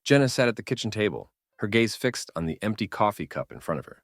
Jenna sat at the kitchen table, her gaze fixed on the empty coffee cup in front of her.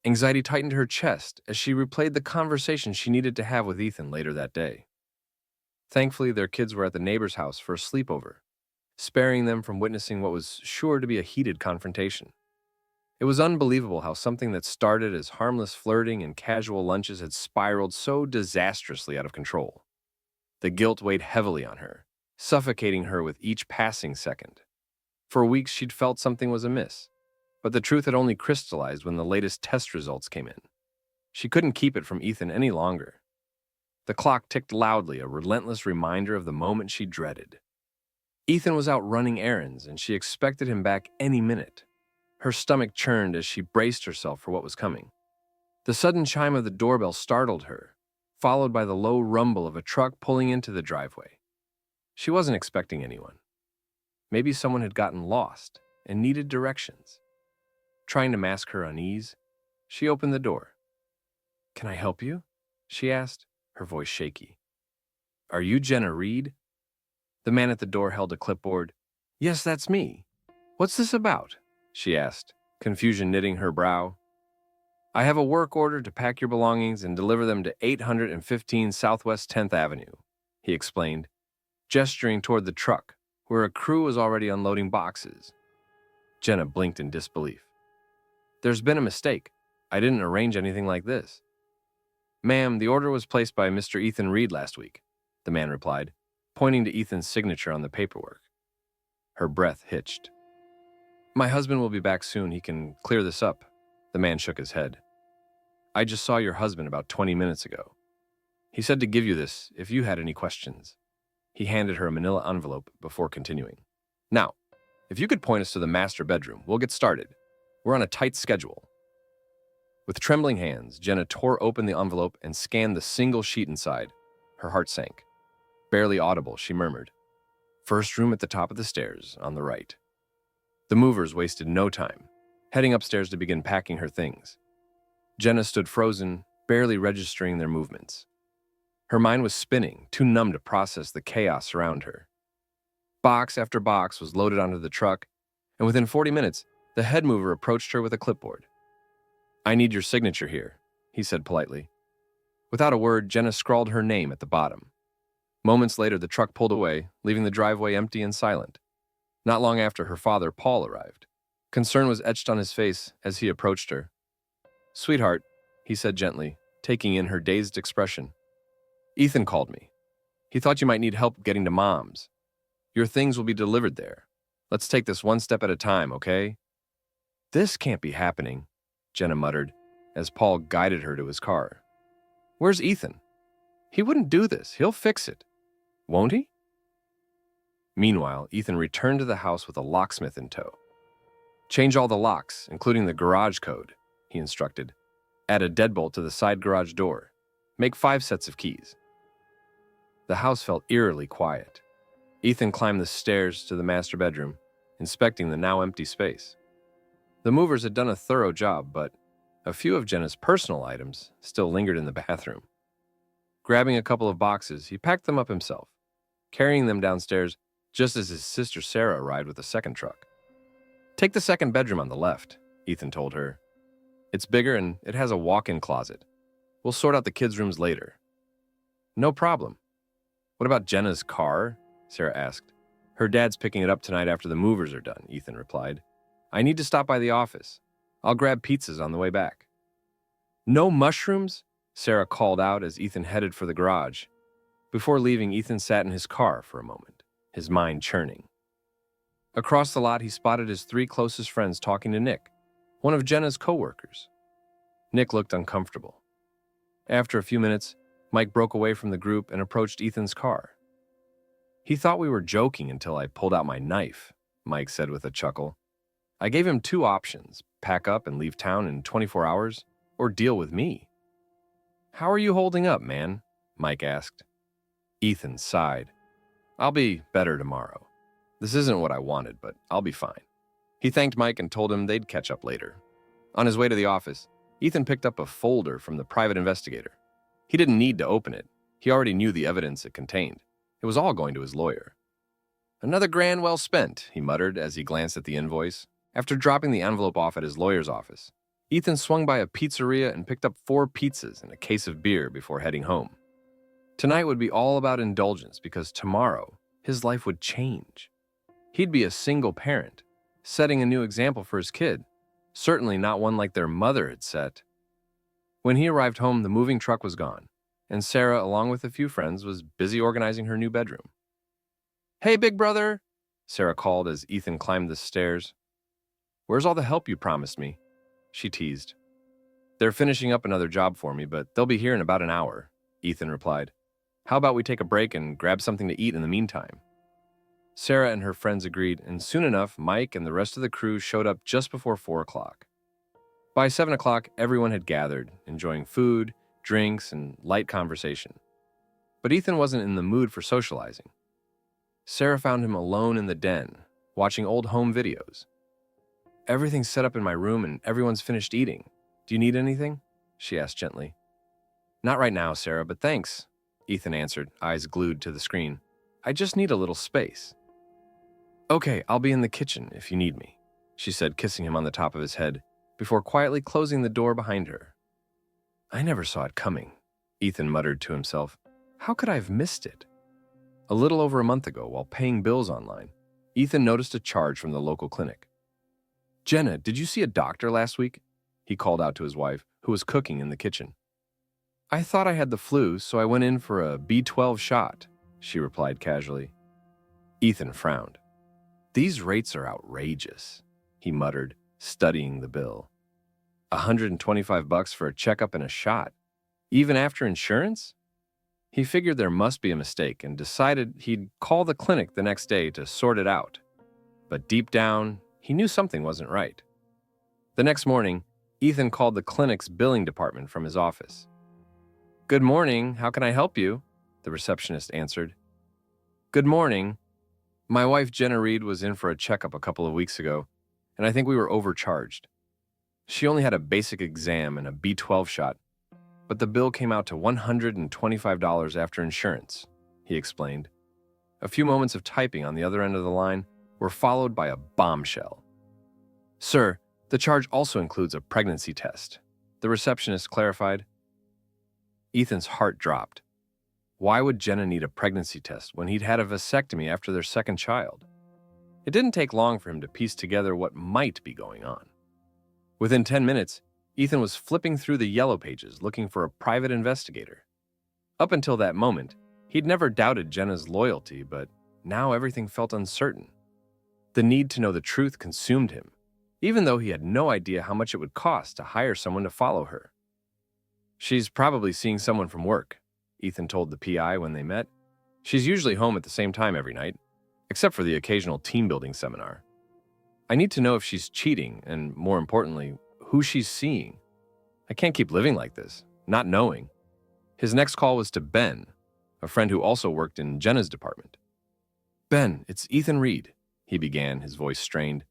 Anxiety tightened her chest as she replayed the conversation she needed to have with Ethan later that day. Thankfully, their kids were at the neighbor's house for a sleepover, sparing them from witnessing what was sure to be a heated confrontation. It was unbelievable how something that started as harmless flirting and casual lunches had spiraled so disastrously out of control. The guilt weighed heavily on her, suffocating her with each passing second. For weeks, she'd felt something was amiss, but the truth had only crystallized when the latest test results came in. She couldn't keep it from Ethan any longer. The clock ticked loudly, a relentless reminder of the moment she dreaded. Ethan was out running errands, and she expected him back any minute. Her stomach churned as she braced herself for what was coming. The sudden chime of the doorbell startled her, followed by the low rumble of a truck pulling into the driveway. She wasn't expecting anyone. Maybe someone had gotten lost and needed directions. Trying to mask her unease, she opened the door. "Can I help you?" she asked, her voice shaky. "Are you Jenna Reed?" The man at the door held a clipboard. "Yes, that's me. What's this about?" she asked, confusion knitting her brow. "I have a work order to pack your belongings and deliver them to 815 Southwest 10th Avenue, he explained, gesturing toward the truck, where a crew was already unloading boxes. Jenna blinked in disbelief. "There's been a mistake. I didn't arrange anything like this." "Ma'am, the order was placed by Mr. Ethan Reed last week," the man replied, pointing to Ethan's signature on the paperwork. Her breath hitched. "My husband will be back soon. He can clear this up." The man shook his head. "I just saw your husband about 20 minutes ago. He said to give you this if you had any questions." He handed her a manila envelope before continuing. "Now, if you could point us to the master bedroom, we'll get started. We're on a tight schedule." With trembling hands, Jenna tore open the envelope and scanned the single sheet inside. Her heart sank. Barely audible, she murmured, "First room at the top of the stairs, on the right." The movers wasted no time, heading upstairs to begin packing her things. Jenna stood frozen, barely registering their movements. Her mind was spinning, too numb to process the chaos around her. Box after box was loaded onto the truck, and within 40 minutes, the head mover approached her with a clipboard. "I need your signature here," he said politely. Without a word, Jenna scrawled her name at the bottom. Moments later, the truck pulled away, leaving the driveway empty and silent. Not long after, her father, Paul, arrived. Concern was etched on his face as he approached her. "Sweetheart," he said gently, taking in her dazed expression. "Ethan called me. He thought you might need help getting to Mom's. Your things will be delivered there. Let's take this one step at a time, okay?" "This can't be happening," Jenna muttered, as Paul guided her to his car. "Where's Ethan? He wouldn't do this. He'll fix it. Won't he?" Meanwhile, Ethan returned to the house with a locksmith in tow. "Change all the locks, including the garage code," he instructed. "Add a deadbolt to the side garage door. Make 5 sets of keys." The house felt eerily quiet. Ethan climbed the stairs to the master bedroom, inspecting the now empty space. The movers had done a thorough job, but a few of Jenna's personal items still lingered in the bathroom. Grabbing a couple of boxes, he packed them up himself, carrying them downstairs just as his sister Sarah arrived with the second truck. "Take the second bedroom on the left," Ethan told her. "It's bigger and it has a walk-in closet. We'll sort out the kids' rooms later." "No problem." "What about Jenna's car?" Sarah asked. "Her dad's picking it up tonight after the movers are done," Ethan replied. "I need to stop by the office. I'll grab pizzas on the way back." "No mushrooms?" Sarah called out as Ethan headed for the garage. Before leaving, Ethan sat in his car for a moment, his mind churning. Across the lot, he spotted his 3 closest friends talking to Nick, one of Jenna's co-workers. Nick looked uncomfortable. After a few minutes, Mike broke away from the group and approached Ethan's car. "He thought we were joking until I pulled out my knife," Mike said with a chuckle. "I gave him 2 options, pack up and leave town in 24 hours, or deal with me." "How are you holding up, man?" Mike asked. Ethan sighed. "I'll be better tomorrow. This isn't what I wanted, but I'll be fine." He thanked Mike and told him they'd catch up later. On his way to the office, Ethan picked up a folder from the private investigator. He didn't need to open it. He already knew the evidence it contained. It was all going to his lawyer. Another grand well spent, he muttered as he glanced at the invoice. After dropping the envelope off at his lawyer's office, Ethan swung by a pizzeria and picked up 4 pizzas and a case of beer before heading home. Tonight would be all about indulgence because tomorrow, his life would change. He'd be a single parent, setting a new example for his kid, certainly not one like their mother had set. When he arrived home, the moving truck was gone, and Sarah, along with a few friends, was busy organizing her new bedroom. "Hey, big brother," Sarah called as Ethan climbed the stairs. "Where's all the help you promised me?" she teased. "They're finishing up another job for me, but they'll be here in about an hour," Ethan replied. "How about we take a break and grab something to eat in the meantime?" Sarah and her friends agreed, and soon enough, Mike and the rest of the crew showed up just before 4 o'clock. By 7 o'clock, everyone had gathered, enjoying food, drinks, and light conversation. But Ethan wasn't in the mood for socializing. Sarah found him alone in the den, watching old home videos. "Everything's set up in my room and everyone's finished eating. Do you need anything?" she asked gently. "Not right now, Sarah, but thanks," Ethan answered, eyes glued to the screen. "I just need a little space." "Okay, I'll be in the kitchen if you need me," she said, kissing him on the top of his head, before quietly closing the door behind her. "I never saw it coming," Ethan muttered to himself. "How could I have missed it?" A little over a month ago, while paying bills online, Ethan noticed a charge from the local clinic. "Jenna, did you see a doctor last week?" he called out to his wife, who was cooking in the kitchen. "I thought I had the flu, so I went in for a B12 shot," she replied casually. Ethan frowned. "These rates are outrageous," he muttered, studying the bill. $125 for a checkup and a shot, even after insurance? He figured there must be a mistake and decided he'd call the clinic the next day to sort it out. But deep down, he knew something wasn't right. The next morning, Ethan called the clinic's billing department from his office. "Good morning, how can I help you?" the receptionist answered. "Good morning. My wife Jenna Reed was in for a checkup a couple of weeks ago, and I think we were overcharged. She only had a basic exam and a B12 shot, but the bill came out to $125 after insurance," he explained. A few moments of typing on the other end of the line were followed by a bombshell. "Sir, the charge also includes a pregnancy test," the receptionist clarified. Ethan's heart dropped. Why would Jenna need a pregnancy test when he'd had a vasectomy after their second child? It didn't take long for him to piece together what might be going on. Within 10 minutes, Ethan was flipping through the yellow pages looking for a private investigator. Up until that moment, he'd never doubted Jenna's loyalty, but now everything felt uncertain. The need to know the truth consumed him, even though he had no idea how much it would cost to hire someone to follow her. "She's probably seeing someone from work," Ethan told the PI when they met. "She's usually home at the same time every night, except for the occasional team-building seminar. I need to know if she's cheating, and more importantly, who she's seeing. I can't keep living like this, not knowing." His next call was to Ben, a friend who also worked in Jenna's department. "Ben, it's Ethan Reed," he began, his voice strained.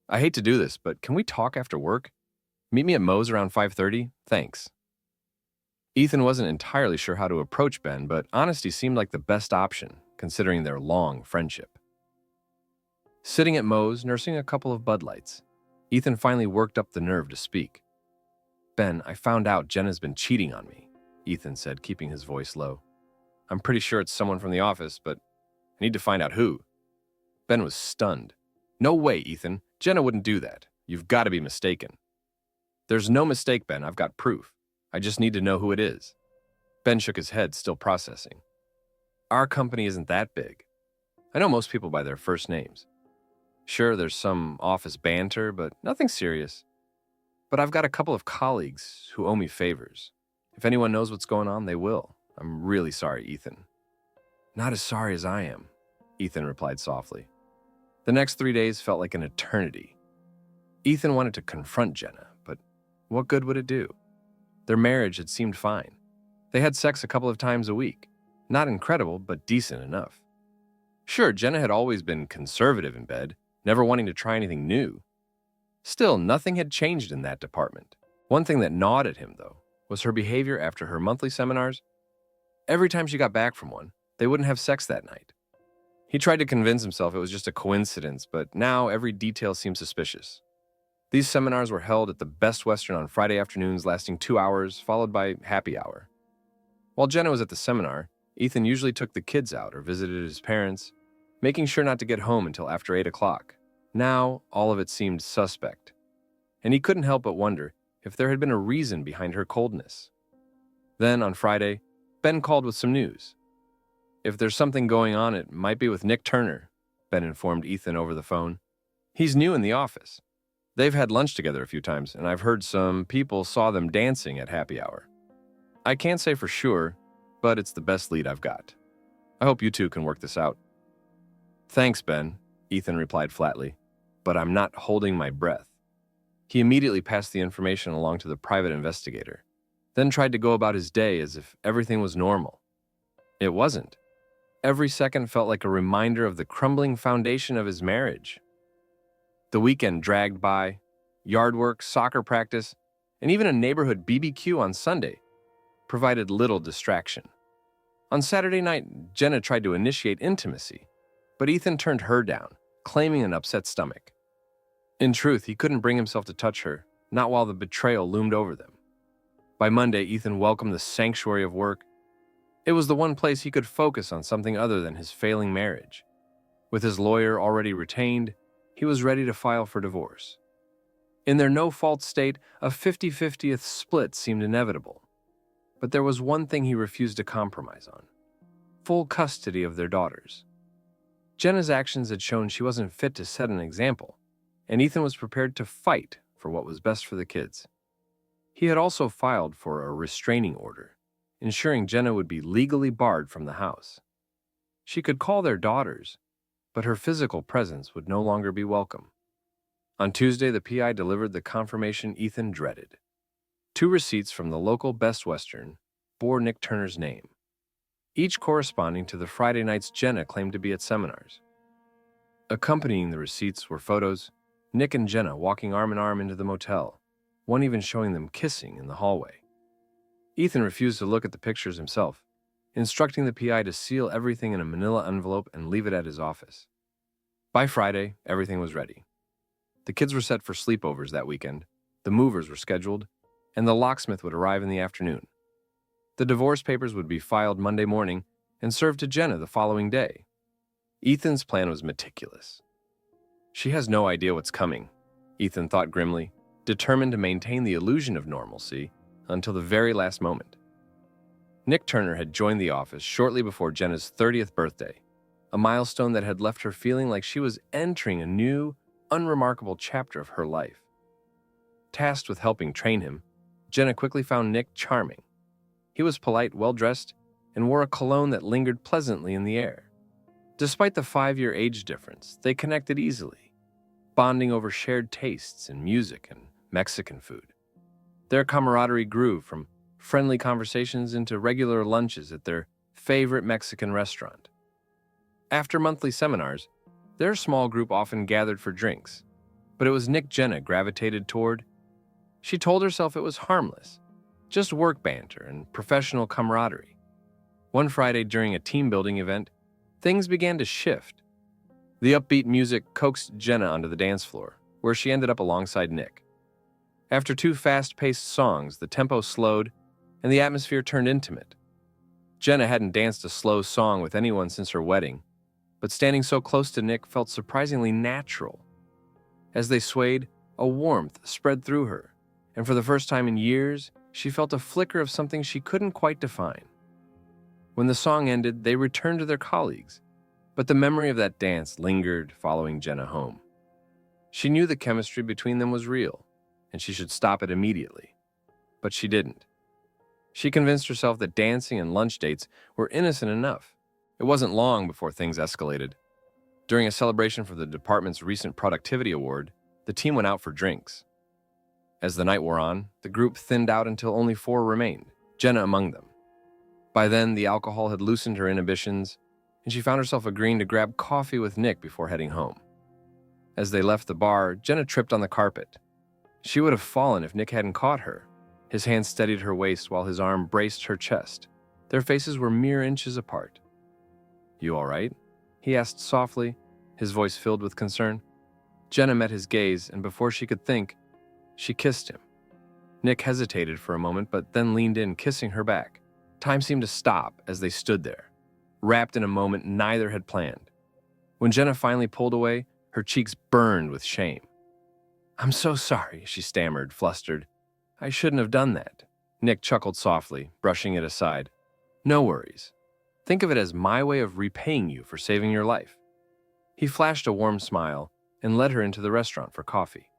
"I hate to do this, but can we talk after work? Meet me at Moe's around 5:30? Thanks." Ethan wasn't entirely sure how to approach Ben, but honesty seemed like the best option, considering their long friendship. Sitting at Moe's, nursing a couple of Bud Lights, Ethan finally worked up the nerve to speak. "Ben, I found out Jenna's been cheating on me," Ethan said, keeping his voice low. "I'm pretty sure it's someone from the office, but I need to find out who." Ben was stunned. "No way, Ethan. Jenna wouldn't do that. You've got to be mistaken." "There's no mistake, Ben. I've got proof. I just need to know who it is." Ben shook his head, still processing. "Our company isn't that big. I know most people by their first names. Sure, there's some office banter, but nothing serious. But I've got a couple of colleagues who owe me favors. If anyone knows what's going on, they will. I'm really sorry, Ethan." "Not as sorry as I am," Ethan replied softly. The next 3 days felt like an eternity. Ethan wanted to confront Jenna, but what good would it do? Their marriage had seemed fine. They had sex a couple of times a week. Not incredible, but decent enough. Sure, Jenna had always been conservative in bed, never wanting to try anything new. Still, nothing had changed in that department. One thing that gnawed at him, though, was her behavior after her monthly seminars. Every time she got back from one, they wouldn't have sex that night. He tried to convince himself it was just a coincidence, but now every detail seemed suspicious. These seminars were held at the Best Western on Friday afternoons, lasting 2 hours, followed by happy hour. While Jenna was at the seminar, Ethan usually took the kids out or visited his parents, making sure not to get home until after 8 o'clock. Now, all of it seemed suspect, and he couldn't help but wonder if there had been a reason behind her coldness. Then, on Friday, Ben called with some news. If there's something going on, it might be with Nick Turner, Ben informed Ethan over the phone. He's new in the office. They've had lunch together a few times, and I've heard some people saw them dancing at happy hour. I can't say for sure, but it's the best lead I've got. I hope you two can work this out. Thanks, Ben, Ethan replied flatly, but I'm not holding my breath. He immediately passed the information along to the private investigator, then tried to go about his day as if everything was normal. It wasn't. Every second felt like a reminder of the crumbling foundation of his marriage. The weekend dragged by, yard work, soccer practice, and even a neighborhood BBQ on Sunday provided little distraction. On Saturday night, Jenna tried to initiate intimacy, but Ethan turned her down, claiming an upset stomach. In truth, he couldn't bring himself to touch her, not while the betrayal loomed over them. By Monday, Ethan welcomed the sanctuary of work. It was the one place he could focus on something other than his failing marriage. With his lawyer already retained, he was ready to file for divorce. In their no-fault state, a 50-50th split seemed inevitable. But there was one thing he refused to compromise on: full custody of their daughters. Jenna's actions had shown she wasn't fit to set an example, and Ethan was prepared to fight for what was best for the kids. He had also filed for a restraining order, ensuring Jenna would be legally barred from the house. She could call their daughters, but her physical presence would no longer be welcome. On Tuesday, the PI delivered the confirmation Ethan dreaded. 2 receipts from the local Best Western bore Nick Turner's name, each corresponding to the Friday nights Jenna claimed to be at seminars. Accompanying the receipts were photos, Nick and Jenna walking arm in arm into the motel, one even showing them kissing in the hallway. Ethan refused to look at the pictures himself, instructing the PI to seal everything in a manila envelope and leave it at his office. By Friday, everything was ready. The kids were set for sleepovers that weekend, the movers were scheduled, and the locksmith would arrive in the afternoon. The divorce papers would be filed Monday morning and served to Jenna the following day. Ethan's plan was meticulous. She has no idea what's coming, Ethan thought grimly, determined to maintain the illusion of normalcy until the very last moment. Nick Turner had joined the office shortly before Jenna's 30th birthday, a milestone that had left her feeling like she was entering a new, unremarkable chapter of her life. Tasked with helping train him, Jenna quickly found Nick charming. He was polite, well-dressed, and wore a cologne that lingered pleasantly in the air. Despite the 5-year age difference, they connected easily, bonding over shared tastes in music and Mexican food. Their camaraderie grew from friendly conversations into regular lunches at their favorite Mexican restaurant. After monthly seminars, their small group often gathered for drinks, but it was Nick Jenna gravitated toward. She told herself it was harmless, just work banter and professional camaraderie. One Friday during a team-building event, things began to shift. The upbeat music coaxed Jenna onto the dance floor, where she ended up alongside Nick. After 2 fast-paced songs, the tempo slowed, and the atmosphere turned intimate. Jenna hadn't danced a slow song with anyone since her wedding, but standing so close to Nick felt surprisingly natural. As they swayed, a warmth spread through her, and for the first time in years, she felt a flicker of something she couldn't quite define. When the song ended, they returned to their colleagues, but the memory of that dance lingered following Jenna home. She knew the chemistry between them was real, and she should stop it immediately. But she didn't. She convinced herself that dancing and lunch dates were innocent enough. It wasn't long before things escalated. During a celebration for the department's recent productivity award, the team went out for drinks. As the night wore on, the group thinned out until only 4 remained, Jenna among them. By then, the alcohol had loosened her inhibitions, and she found herself agreeing to grab coffee with Nick before heading home. As they left the bar, Jenna tripped on the carpet. She would have fallen if Nick hadn't caught her. His hand steadied her waist while his arm braced her chest. Their faces were mere inches apart. "You all right?" he asked softly, his voice filled with concern. Jenna met his gaze, and before she could think, she kissed him. Nick hesitated for a moment, but then leaned in, kissing her back. Time seemed to stop as they stood there, wrapped in a moment neither had planned. When Jenna finally pulled away, her cheeks burned with shame. "I'm so sorry," she stammered, flustered. "I shouldn't have done that." Nick chuckled softly, brushing it aside. "No worries. Think of it as my way of repaying you for saving your life." He flashed a warm smile and led her into the restaurant for coffee.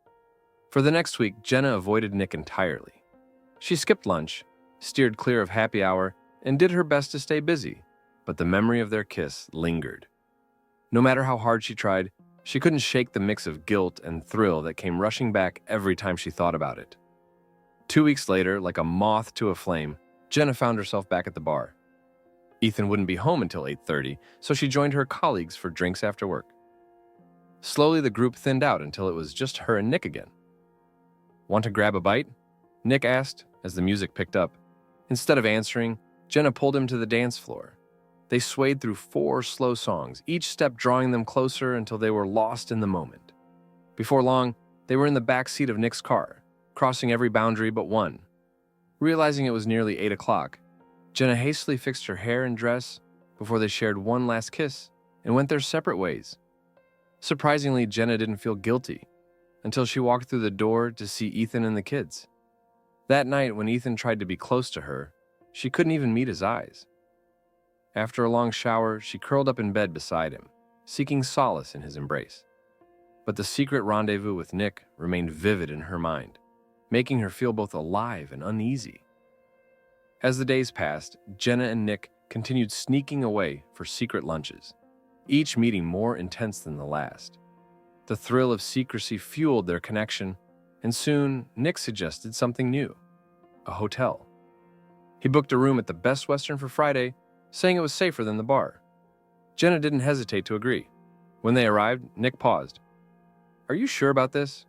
For the next week, Jenna avoided Nick entirely. She skipped lunch, steered clear of happy hour, and did her best to stay busy, but the memory of their kiss lingered. No matter how hard she tried, she couldn't shake the mix of guilt and thrill that came rushing back every time she thought about it. 2 weeks later, like a moth to a flame, Jenna found herself back at the bar. Ethan wouldn't be home until 8:30, so she joined her colleagues for drinks after work. Slowly, the group thinned out until it was just her and Nick again. "Want to grab a bite?" Nick asked as the music picked up. Instead of answering, Jenna pulled him to the dance floor. They swayed through 4 slow songs, each step drawing them closer until they were lost in the moment. Before long, they were in the back seat of Nick's car, crossing every boundary but one. Realizing it was nearly 8 o'clock, Jenna hastily fixed her hair and dress before they shared one last kiss and went their separate ways. Surprisingly, Jenna didn't feel guilty until she walked through the door to see Ethan and the kids. That night, when Ethan tried to be close to her, she couldn't even meet his eyes. After a long shower, she curled up in bed beside him, seeking solace in his embrace. But the secret rendezvous with Nick remained vivid in her mind, making her feel both alive and uneasy. As the days passed, Jenna and Nick continued sneaking away for secret lunches, each meeting more intense than the last. The thrill of secrecy fueled their connection, and soon Nick suggested something new: a hotel. He booked a room at the Best Western for Friday, saying it was safer than the bar. Jenna didn't hesitate to agree. When they arrived, Nick paused. "Are you sure about this?"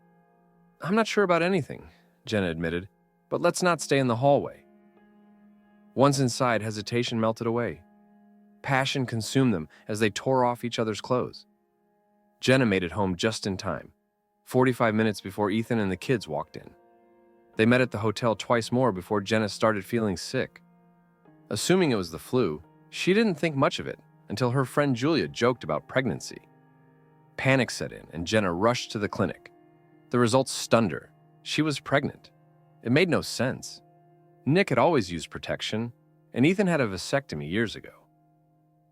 "I'm not sure about anything," Jenna admitted, "but let's not stay in the hallway." Once inside, hesitation melted away. Passion consumed them as they tore off each other's clothes. Jenna made it home just in time, 45 minutes before Ethan and the kids walked in. They met at the hotel twice more before Jenna started feeling sick. Assuming it was the flu, she didn't think much of it until her friend Julia joked about pregnancy. Panic set in, and Jenna rushed to the clinic. The results stunned her. She was pregnant. It made no sense. Nick had always used protection, and Ethan had a vasectomy years ago.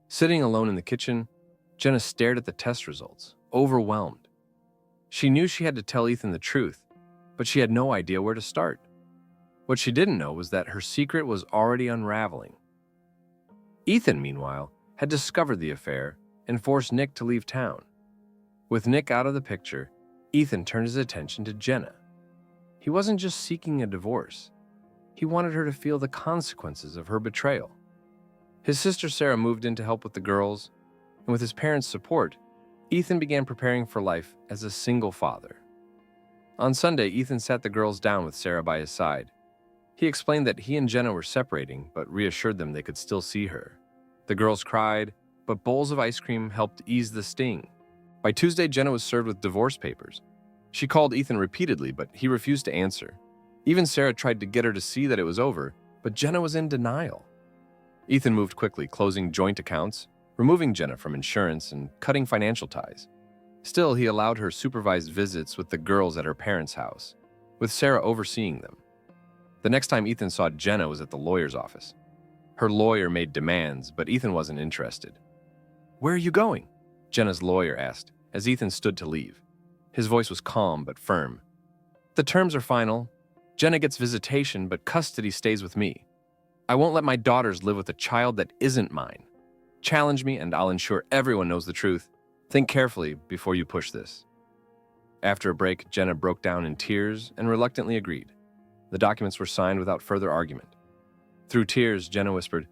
Sitting alone in the kitchen, Jenna stared at the test results, overwhelmed. She knew she had to tell Ethan the truth, but she had no idea where to start. What she didn't know was that her secret was already unraveling. Ethan, meanwhile, had discovered the affair and forced Nick to leave town. With Nick out of the picture, Ethan turned his attention to Jenna. He wasn't just seeking a divorce. He wanted her to feel the consequences of her betrayal. His sister Sarah moved in to help with the girls, and with his parents' support, Ethan began preparing for life as a single father. On Sunday, Ethan sat the girls down with Sarah by his side. He explained that he and Jenna were separating, but reassured them they could still see her. The girls cried, but bowls of ice cream helped ease the sting. By Tuesday, Jenna was served with divorce papers. She called Ethan repeatedly, but he refused to answer. Even Sarah tried to get her to see that it was over, but Jenna was in denial. Ethan moved quickly, closing joint accounts, removing Jenna from insurance, and cutting financial ties. Still, he allowed her supervised visits with the girls at her parents' house, with Sarah overseeing them. The next time Ethan saw Jenna was at the lawyer's office. Her lawyer made demands, but Ethan wasn't interested. "Where are you going?" Jenna's lawyer asked, as Ethan stood to leave. His voice was calm but firm. "The terms are final. Jenna gets visitation, but custody stays with me. I won't let my daughters live with a child that isn't mine. Challenge me and I'll ensure everyone knows the truth. Think carefully before you push this." After a break, Jenna broke down in tears and reluctantly agreed. The documents were signed without further argument. Through tears, Jenna whispered,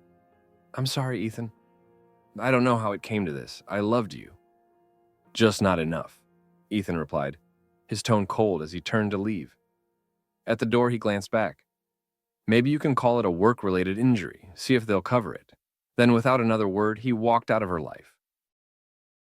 "I'm sorry, Ethan. I don't know how it came to this. I loved you." "Just not enough," Ethan replied, his tone cold as he turned to leave. At the door, he glanced back. "Maybe you can call it a work-related injury, see if they'll cover it." Then, without another word, he walked out of her life.